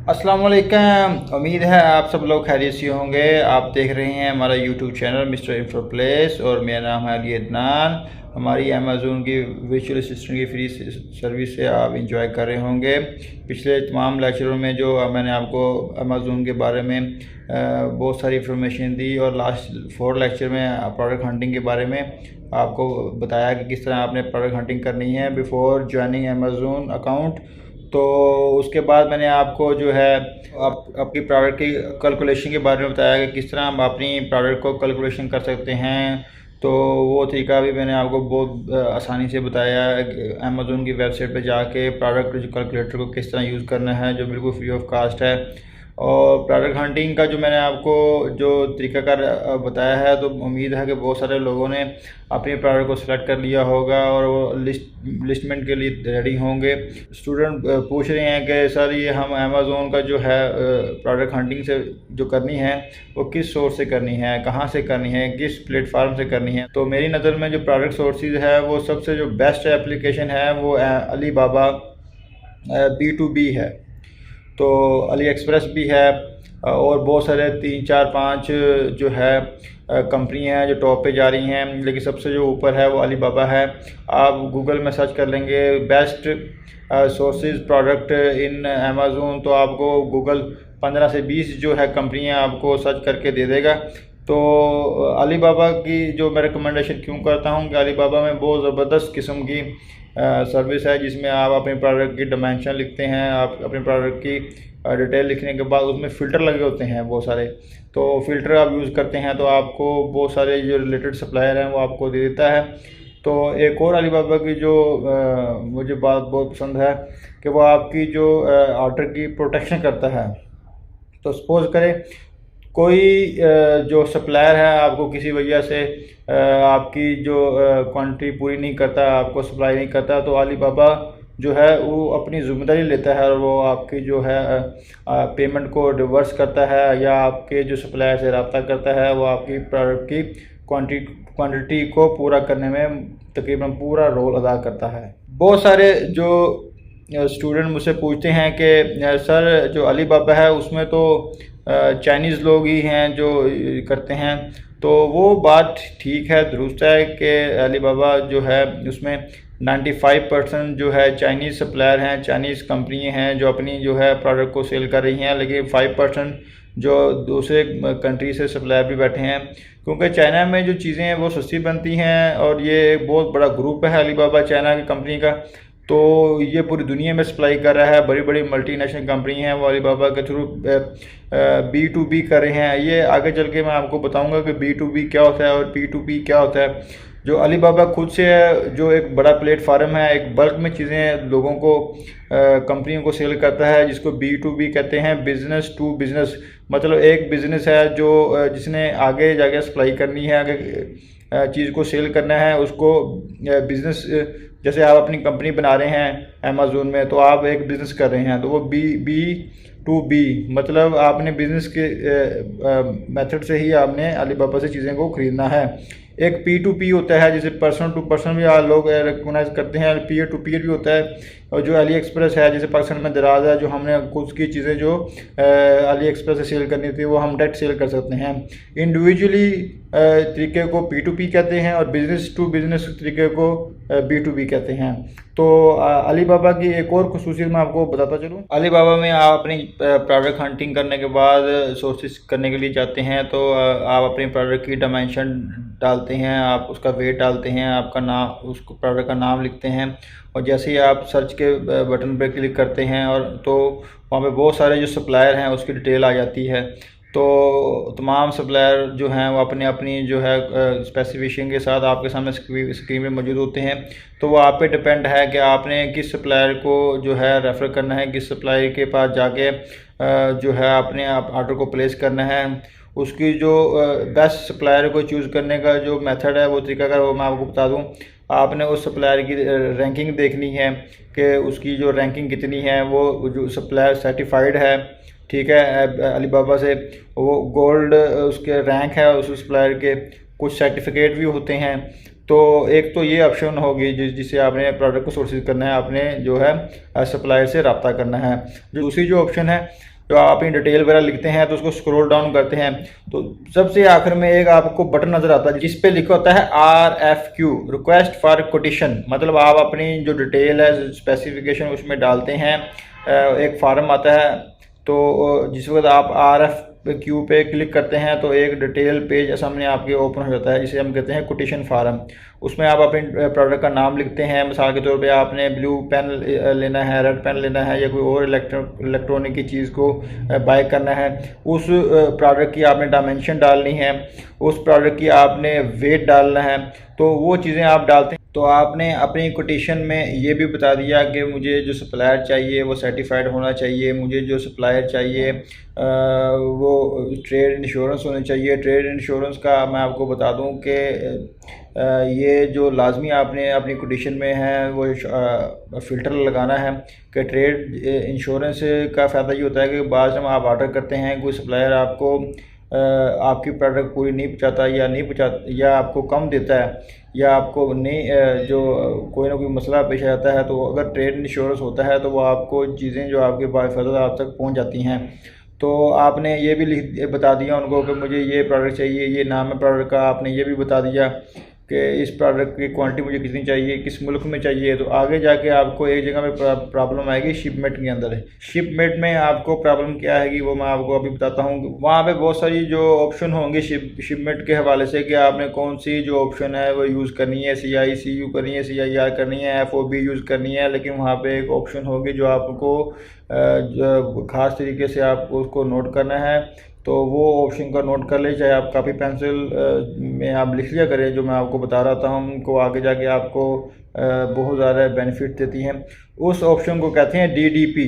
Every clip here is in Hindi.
अस्सलाम वालेकुम। उम्मीद है आप सब लोग खैरियत से होंगे। आप देख रहे हैं हमारा YouTube channel mister info place और मेरा नाम है अली अदनान। हमारी अमेज़ोन की वर्चुअल असिस्टेंट की फ्री सर्विस से आप इंजॉय कर रहे होंगे। पिछले तमाम लेक्चरों में जो मैंने आपको अमेज़ोन के बारे में बहुत सारी इंफॉर्मेशन दी और लास्ट 4 लेक्चर में प्रोडक्ट हंटिंग के बारे में आपको बताया कि किस तरह आपने प्रोडक्ट हंटिंग करनी है बिफ़ोर ज्वाइनिंग अमेज़ोन अकाउंट। तो उसके बाद मैंने आपको जो है आपकी प्रोडक्ट की कैलकुलेशन के बारे में बताया कि किस तरह हम अपनी प्रोडक्ट को कैलकुलेशन कर सकते हैं। तो वो तरीका भी मैंने आपको बहुत आसानी से बताया। अमेज़ोन की वेबसाइट पे जाके प्रोडक्ट कैलकुलेटर को किस तरह यूज़ करना है, जो बिल्कुल फ्री ऑफ कास्ट है। और प्रोडक्ट हंटिंग का जो मैंने आपको जो तरीकाकार बताया है, तो उम्मीद है कि बहुत सारे लोगों ने अपने प्रोडक्ट को सिलेक्ट कर लिया होगा और वो लिस्टमेंट के लिए रेडी होंगे। स्टूडेंट पूछ रहे हैं कि सर ये हम अमेज़ोन का जो है प्रोडक्ट हंटिंग से जो करनी है वो किस सोर्स से करनी है, कहाँ से करनी है, किस प्लेटफार्म से करनी है। तो मेरी नज़र में जो प्रोडक्ट सोर्सेज है वो सबसे जो बेस्ट एप्लीकेशन है वो अली बाबा B2B है। तो अली एक्सप्रेस भी है और बहुत सारे 3 4 5 जो है कंपनी हैं जो टॉप पे जा रही हैं, लेकिन सबसे जो ऊपर है वो अली बाबा है। आप गूगल में सर्च कर लेंगे best sources product in Amazon, तो आपको गूगल 15 से 20 जो है कंपनियां आपको सर्च करके दे देगा। तो अली बाबा की जो मैं रिकमेंडेशन क्यों करता हूँ कि अली बाबा में बहुत ज़बरदस्त किस्म की सर्विस है, जिसमें आप अपने प्रोडक्ट की डायमेंशन लिखते हैं, आप अपने प्रोडक्ट की डिटेल लिखने के बाद उसमें फ़िल्टर लगे होते हैं बहुत सारे। तो फ़िल्टर आप यूज़ करते हैं तो आपको बहुत सारे जो रिलेटेड सप्लायर हैं वो आपको दे देता है। तो एक और अली बाबा की जो मुझे बात बहुत पसंद है कि वो आपकी जो ऑर्डर की प्रोटेक्शन करता है। तो सपोज़ करें कोई जो सप्लायर है आपको किसी वजह से आपकी जो क्वांटिटी पूरी नहीं करता, आपको सप्लाई नहीं करता, तो अली बाबा जो है वो अपनी ज़िम्मेदारी लेता है और वो आपकी जो है पेमेंट को रिवर्स करता है या आपके जो सप्लायर से रब्ता करता है, वो आपकी प्रोडक्ट की क्वांटिटी को पूरा करने में तकरीबन पूरा रोल अदा करता है। बहुत सारे जो स्टूडेंट मुझसे पूछते हैं कि सर जो अली बाबा है उसमें तो चाइनीज़ लोग ही हैं जो करते हैं। तो वो बात ठीक है, दुरुस्त है कि अली बाबा जो है उसमें 95% जो है चाइनीज़ सप्लायर हैं, चाइनीज़ कंपनी हैं जो अपनी जो है प्रोडक्ट को सेल कर रही हैं, लेकिन 5% जो दूसरे कंट्री से सप्लायर भी बैठे हैं, क्योंकि चाइना में जो चीज़ें हैं वो सस्ती बनती हैं और ये एक बहुत बड़ा ग्रुप है अली बाबा चाइना की कंपनी का। तो ये पूरी दुनिया में सप्लाई कर रहा है, बड़ी बड़ी मल्टीनेशनल कंपनी हैं वो अली बाबा के थ्रू B2B कर रहे हैं। ये आगे चल के मैं आपको बताऊंगा कि B2B क्या होता है और P2P क्या होता है। जो अली बाबा खुद से है, जो एक बड़ा प्लेटफार्म है, एक बल्क में चीज़ें लोगों को कंपनियों को सेल करता है, जिसको B2B कहते हैं, बिज़नेस टू बिज़नेस। मतलब एक बिज़नेस है जो जिसने आगे जाके सप्लाई करनी है, आगे चीज़ को सेल करना है, उसको बिज़नेस जैसे आप अपनी कंपनी बना रहे हैं अमेज़ोन में, तो आप एक बिज़नेस कर रहे हैं, तो वो B2B मतलब आपने बिज़नेस के मेथड से ही आपने अली बाबा से चीज़ें को ख़रीदना है। एक P2P होता है जिसे पर्सन टू पर्सन भी लोग रिकॉग्नाइज करते हैं, पीयर टू पीयर भी होता है। और जो अली एक्सप्रेस है, जैसे पाकिस्तान में दराज है, जो हमने कुछ की चीज़ें जो अली एक्सप्रेस से सेल करनी थी वो हम डायरेक्ट सेल कर सकते हैं। इंडिविजुअली तरीके को P2P कहते हैं और बिज़नेस टू बिज़नेस तरीके को B2B कहते हैं। तो अली बाबा की एक और खुसूसियत मैं आपको बताता चलूँ। अली बाबा में आप अपनी प्रोडक्ट हंटिंग करने के बाद सोर्सेस करने के लिए जाते हैं, तो आप अपनी प्रोडक्ट की डायमेंशन डालते हैं, आप उसका वेट डालते हैं, आपका नाम, उसको प्रोडक्ट का नाम लिखते हैं, और जैसे ही आप सर्च के बटन पर क्लिक करते हैं और तो वहाँ पे बहुत सारे जो सप्लायर हैं उसकी डिटेल आ जाती है। तो तमाम सप्लायर जो हैं वो अपने अपनी जो है स्पेसिफिकेशन के साथ आपके सामने स्क्रीन में मौजूद होते हैं। तो वो आप पे डिपेंड है कि आपने किस सप्लायर को जो है रेफ़र करना है, किस सप्लायर के पास जाके जो है आपने ऑर्डर को प्लेस करना है। उसकी जो बेस्ट सप्लायर को चूज़ करने का जो मेथड है, वो तरीका का वो मैं आपको बता दूं। आपने उस सप्लायर की रैंकिंग देखनी है कि उसकी जो रैंकिंग कितनी है, वो जो सप्लायर सर्टिफाइड है, ठीक है, अली बाबा से वो गोल्ड उसके रैंक है, उस सप्लायर के कुछ सर्टिफिकेट भी होते हैं। तो एक तो ये ऑप्शन होगी जिससे आपने प्रोडक्ट को सोर्सेज करना है, आपने जो है सप्लायर से रब्ता करना है। जो दूसरी जो ऑप्शन है जो आप अपनी डिटेल वगैरह लिखते हैं तो उसको स्क्रॉल डाउन करते हैं तो सबसे आखिर में एक आपको बटन नज़र आता है जिस पे लिखा होता है RFQ, रिक्वेस्ट फॉर कोटेशन। मतलब आप अपनी जो डिटेल है स्पेसिफिकेशन उसमें डालते हैं, एक फार्म आता है, तो जिस वक्त आप RFQ पे क्लिक करते हैं तो एक डिटेल पेज सामने आपके ओपन हो जाता है जिसे हम कहते हैं कोटेशन फार्म। उसमें आप अपने प्रोडक्ट का नाम लिखते हैं, मिसाल के तौर पे आपने ब्लू पेन लेना है, रेड पेन लेना है या कोई और इलेक्ट्रॉनिक की चीज़ को बाय करना है, उस प्रोडक्ट की आपने डायमेंशन डालनी है, उस प्रोडक्ट की आपने वेट डालना है, तो वो चीज़ें आप डालते हैं। तो आपने अपनी कोटेशन में ये भी बता दिया कि मुझे जो सप्लायर चाहिए वो सर्टिफाइड होना चाहिए, मुझे जो सप्लायर चाहिए वो ट्रेड इंश्योरेंस होना चाहिए। ट्रेड इंश्योरेंस का मैं आपको बता दूं कि ये जो लाजमी आपने अपनी कोटेशन में है वो फ़िल्टर लगाना है कि ट्रेड इंश्योरेंस का फ़ायदा ये होता है कि बाद में आप ऑर्डर करते हैं, कोई सप्लायर आपको आपकी प्रोडक्ट पूरी नहीं पहुँचाता या आपको कम देता है या आपको नहीं जो कोई ना कोई मसला पेश आ जाता है, तो अगर ट्रेड इंश्योरेंस होता है तो वो आपको चीज़ें जो आपके बाफायदा आप तक पहुंच जाती हैं। तो आपने ये भी बता दिया उनको कि मुझे ये प्रोडक्ट चाहिए, ये नाम है प्रोडक्ट का, आपने ये भी बता दिया कि इस प्रोडक्ट की क्वांटिटी मुझे कितनी चाहिए, किस मुल्क में चाहिए। तो आगे जाके आपको एक जगह पे प्रॉब्लम आएगी शिपमेंट के अंदर। शिपमेंट में आपको प्रॉब्लम क्या आएगी वो मैं आपको अभी बताता हूँ। वहाँ पे बहुत सारी जो ऑप्शन होंगे शिपमेंट के हवाले से कि आपने कौन सी जो ऑप्शन है वो यूज़ करनी है, CICU करनी है, CIR करनी है, FOB यूज़ करनी है। लेकिन वहाँ पर एक ऑप्शन होगी जो आपको ख़ास तरीके से आपको उसको नोट करना है, तो वो ऑप्शन का नोट कर ले, चाहे आप कापी पेंसिल में आप लिख लिया करें जो मैं आपको बता रहा था, उनको आगे जाके आपको बहुत ज़्यादा बेनिफिट देती हैं। उस ऑप्शन को कहते हैं DDP,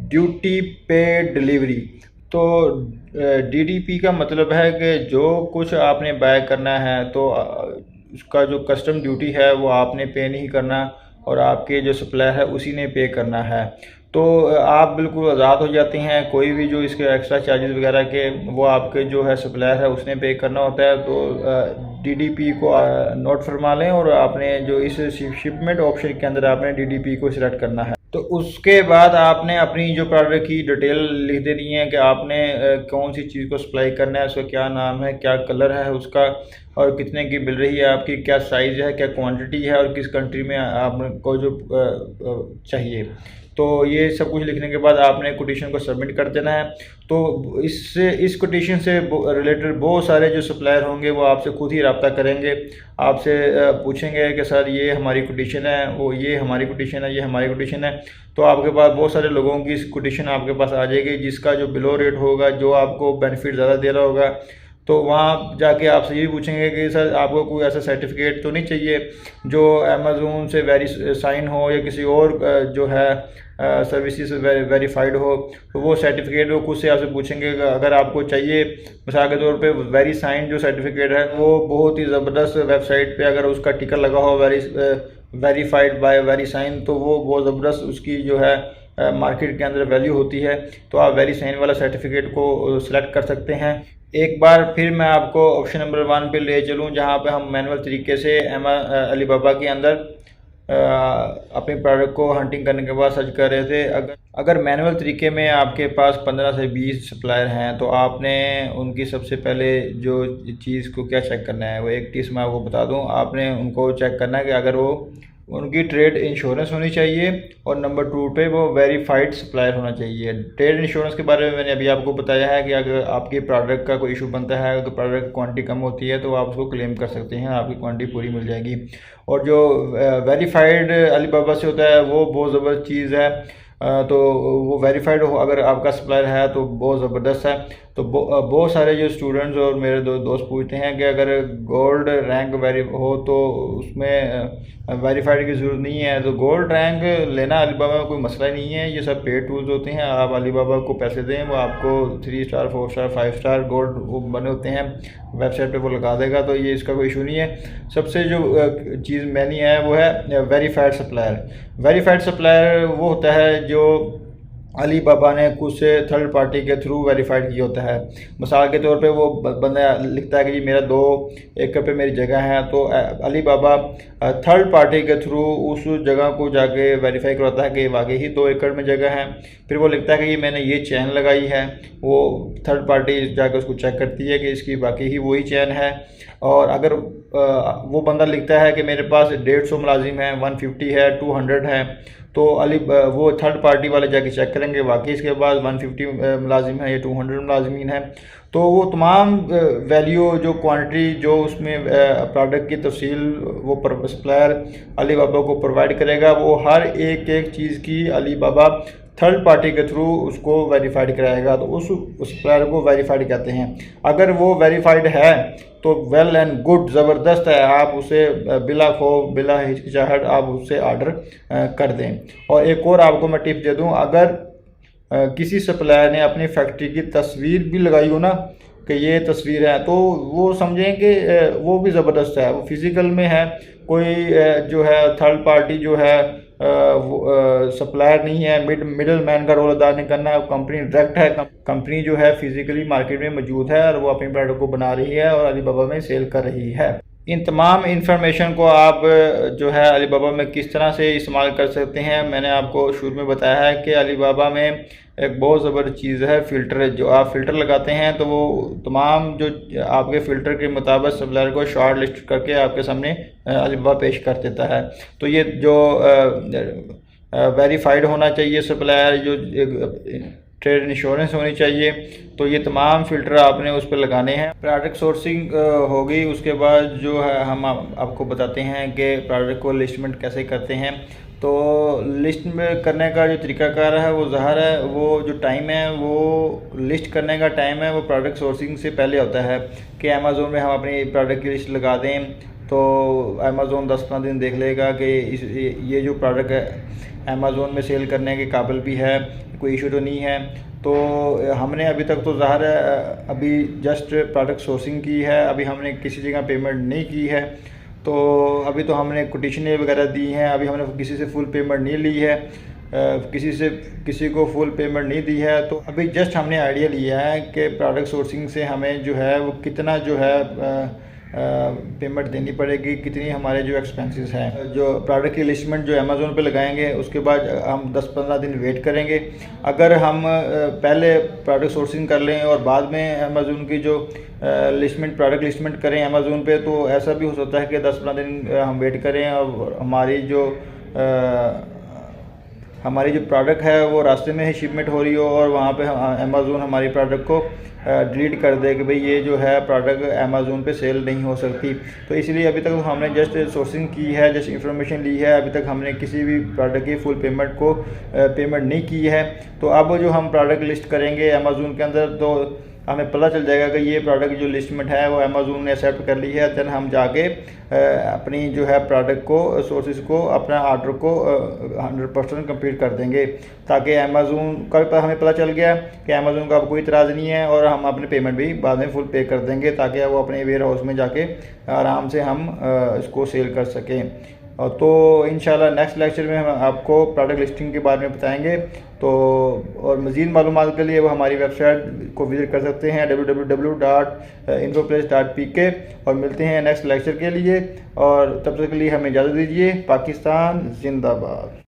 ड्यूटी पेड डिलीवरी। तो DDP का मतलब है कि जो कुछ आपने बाय करना है तो उसका जो कस्टम ड्यूटी है वो आपने पे नहीं करना और आपके जो सप्लायर है उसी ने पे करना है। तो आप बिल्कुल आज़ाद हो जाते हैं, कोई भी जो इसके एक्स्ट्रा चार्जेस वगैरह के वो आपके जो है सप्लायर है उसने पे करना होता है। तो DDP को नोट फरमा लें और आपने जो इस शिपमेंट ऑप्शन के अंदर आपने DDP को सिलेक्ट करना है। तो उसके बाद आपने अपनी जो प्रोडक्ट की डिटेल लिख देनी है कि आपने कौन सी चीज़ को सप्लाई करना है, उसका क्या नाम है, क्या कलर है उसका और कितने की मिल रही है आपकी, क्या साइज़ है, क्या क्वांटिटी है और किस कंट्री में आपको जो चाहिए। तो ये सब कुछ लिखने के बाद आपने कोटेशन को सबमिट कर देना है। तो इस कोटेशन से रिलेटेड बहुत सारे जो सप्लायर होंगे वो आपसे खुद ही रब्ता करेंगे, आपसे पूछेंगे कि सर ये हमारी कोटेशन है, वो ये हमारी कोटेशन है, ये हमारी कोटेशन है। तो आपके पास बहुत सारे लोगों की इस कोटेशन आपके पास आ जाएगी जिसका जो बिलो रेट होगा, जो आपको बेनिफिट ज़्यादा दे रहा होगा। तो वहाँ जाके आपसे ये भी पूछेंगे कि सर आपको कोई ऐसा सर्टिफिकेट तो नहीं चाहिए जो अमेज़ोन से साइन हो या किसी और जो है सर्विसेज से वेरीफाइड हो। तो वो सर्टिफिकेट वो खुद से आपसे पूछेंगे। अगर आपको चाहिए मिसाल के तौर पे वेरी साइन जो सर्टिफिकेट है वो बहुत ही ज़बरदस्त वेबसाइट पे अगर उसका टिकर लगा हो वेरीफाइड बाय वेरी साइन, तो वो बहुत ज़बरदस्त उसकी जो है मार्केट के अंदर वैल्यू होती है। तो आप वेरी साइन वाला सर्टिफिकेट को सिलेक्ट कर सकते हैं। एक बार फिर मैं आपको ऑप्शन नंबर 1 पे ले चलूँ जहाँ पे हम मैनुअल तरीके से अलीबाबा के अंदर अपने प्रोडक्ट को हंटिंग करने के बाद सर्च कर रहे थे। अगर मैनुअल तरीके में आपके पास 15 से 20 सप्लायर हैं तो आपने उनकी सबसे पहले जो चीज़ को क्या चेक करना है, वो एक चीज़ मैं आपको बता दूं, आपने उनको चेक करना है कि अगर वो उनकी ट्रेड इंश्योरेंस होनी चाहिए और नंबर 2 पे वो वेरीफाइड सप्लायर होना चाहिए। ट्रेड इंश्योरेंस के बारे में मैंने अभी आपको बताया है कि अगर आपके प्रोडक्ट का कोई इशू बनता है, अगर प्रोडक्ट क्वांटिटी कम होती है तो आप उसको क्लेम कर सकते हैं, आपकी क्वांटिटी पूरी मिल जाएगी। और जो वेरीफाइड अलीबाबा से होता है वो बहुत ज़बरदस्त चीज़ है। तो वो वेरीफाइड हो अगर आपका सप्लायर है तो बहुत ज़बरदस्त है। तो बहुत सारे जो स्टूडेंट्स और मेरे दोस्त पूछते हैं कि अगर गोल्ड रैंक हो तो उसमें वेरीफाइड की ज़रूरत नहीं है। तो गोल्ड रैंक लेना अलीबाबा में कोई मसला नहीं है, ये सब पेड टूल्स होते हैं। आप अलीबाबा को पैसे दें, वो आपको 3 स्टार 4 स्टार 5 स्टार गोल्ड वो बने होते हैं वेबसाइट पे वो लगा देगा, तो ये इसका कोई इशू नहीं है। सबसे जो चीज़ मैंने है वो है वेरीफाइड सप्लायर। वेरीफाइड सप्लायर वो होता है जो अली बाबा ने कुछ से थर्ड पार्टी के थ्रू वेरीफाइड किया होता है। मिसाल के तौर पे वो बंदा लिखता है कि जी मेरा 2 एकड़ पे मेरी जगह है, तो अली बाबा थर्ड पार्टी के थ्रू उस जगह को जाके वेरीफाई करवाता है कि वाकई ही 2 एकड़ में जगह है। फिर वो लिखता है कि ये मैंने ये चैन लगाई है, वो थर्ड पार्टी जाकर उसको चेक करती है कि इसकी वाकई ही वही चैन है। और अगर वो बंदा लिखता है कि मेरे पास 150 मुलाजिम हैं, 150 है, 200 है, तो वो थर्ड पार्टी वाले जाके चेक करेंगे वाकई इसके पास 150 मुलाजिम है या 200 मुलाजमीन है। तो वो तमाम वैल्यू जो क्वांटिटी जो उसमें प्रोडक्ट की तफसील वो सप्लायर अली बाबा को प्रोवाइड करेगा, वो हर एक चीज़ की अली बाबा थर्ड पार्टी के थ्रू उसको वेरीफाइड कराएगा। तो उस सप्लायर को वेरीफाइड कहते हैं। अगर वो वेरीफाइड है तो वेल एंड गुड, ज़बरदस्त है, आप उसे बिला खौफ बिला हिचकिचाहट आप उससे ऑर्डर कर दें। और एक और आपको मैं टिप दे दूं, अगर किसी सप्लायर ने अपनी फैक्ट्री की तस्वीर भी लगाई हो ना कि ये तस्वीर है, तो वो समझें कि वो भी ज़बरदस्त है, वो फिज़िकल में है, कोई जो है थर्ड पार्टी जो है सप्लायर नहीं है, मिडल मैन का रोल अदा नहीं करना है, कंपनी डायरेक्ट है। कंपनी जो है फिजिकली मार्केट में मौजूद है और वो अपने प्रोडक्ट को बना रही है और अली बाबा में सेल कर रही है। इन तमाम इंफॉर्मेशन को आप जो है अली बाबा में किस तरह से इस्तेमाल कर सकते हैं, मैंने आपको शुरू में बताया है कि अली बाबा में एक बहुत ज़बरदस्त चीज़ है फ़िल्टर। जो आप फ़िल्टर लगाते हैं तो वो तमाम जो आपके फ़िल्टर के मुताबिक सप्लायर को शॉर्ट लिस्ट करके आपके सामने अली बाबा पेश कर देता है। तो ये जो वेरीफाइड होना चाहिए सप्लायर, जो ट्रेड इंश्योरेंस होनी चाहिए, तो ये तमाम फ़िल्टर आपने उस पर लगाने हैं। प्रोडक्ट सोर्सिंग होगी, उसके बाद जो है हम आपको बताते हैं कि प्रोडक्ट को लिस्टमेंट कैसे करते हैं। तो लिस्ट में करने का जो तरीकाकार है वो ज़ाहिर है, वो जो टाइम है वो लिस्ट करने का टाइम है वो प्रोडक्ट सोर्सिंग से पहले होता है कि अमेज़ोन में हम अपनी प्रोडक्ट की लिस्ट लगा दें, तो अमेज़ोन 10-15 दिन देख लेगा कि ये जो प्रोडक्ट है अमेज़ोन में सेल करने के काबिल भी है, कोई इशू तो नहीं है। तो हमने अभी तक तो ज़ाहिर है अभी जस्ट प्रोडक्ट सोर्सिंग की है, अभी हमने किसी जगह पेमेंट नहीं की है। तो अभी तो हमने कोटेशनें वगैरह दी हैं, अभी हमने किसी से फुल पेमेंट नहीं ली है, किसी को फुल पेमेंट नहीं दी है। तो अभी जस्ट हमने आइडिया लिया है कि प्रोडक्ट सोर्सिंग से हमें जो है वो कितना जो है पेमेंट देनी पड़ेगी, कितनी हमारे जो एक्सपेंसेस हैं। जो प्रोडक्ट की लिस्टमेंट जो अमेज़ोन पे लगाएंगे उसके बाद हम 10-15 दिन वेट करेंगे। अगर हम पहले प्रोडक्ट सोर्सिंग कर लें और बाद में अमेज़ोन की जो लिस्टमेंट प्रोडक्ट लिस्टमेंट करें अमेज़ोन पे, तो ऐसा भी हो सकता है कि 10-15 दिन हम वेट करें और हमारी जो प्रोडक्ट है वो रास्ते में ही शिपमेंट हो रही हो और वहाँ पे अमेज़ोन हमारी प्रोडक्ट को डिलीट कर दे कि भाई ये जो है प्रोडक्ट अमेज़ोन पे सेल नहीं हो सकती। तो इसलिए अभी तक हमने जस्ट सोर्सिंग की है, जस्ट इंफॉर्मेशन ली है, अभी तक हमने किसी भी प्रोडक्ट की फुल पेमेंट नहीं की है। तो अब जो हम प्रोडक्ट लिस्ट करेंगे अमेज़ोन के अंदर, तो हमें पता चल जाएगा कि ये प्रोडक्ट जो लिस्टमेंट है वो अमेज़ोन ने एक्सेप्ट कर ली है। देन हम जाके अपनी जो है प्रोडक्ट को सोर्सेज को अपना ऑर्डर को 100% कंप्लीट कर देंगे, ताकि अमेज़ोन का हमें पता चल गया कि अमेज़ोन का अब कोई इतराज़ नहीं है और हम अपने पेमेंट भी बाद में फुल पे कर देंगे, ताकि वो अपने वेयर हाउस में जाके आराम से हम इसको सेल कर सकें। तो इंशाल्लाह नेक्स्ट लेक्चर में हम आपको प्रोडक्ट लिस्टिंग के बारे में बताएंगे। तो और मज़ीद मालूमात के लिए वो हमारी वेबसाइट को विज़िट कर सकते हैं www.infoplace.pk। और मिलते हैं नेक्स्ट लेक्चर के लिए, और तब तक के लिए हमें इजाज़त दीजिए। पाकिस्तान जिंदाबाद।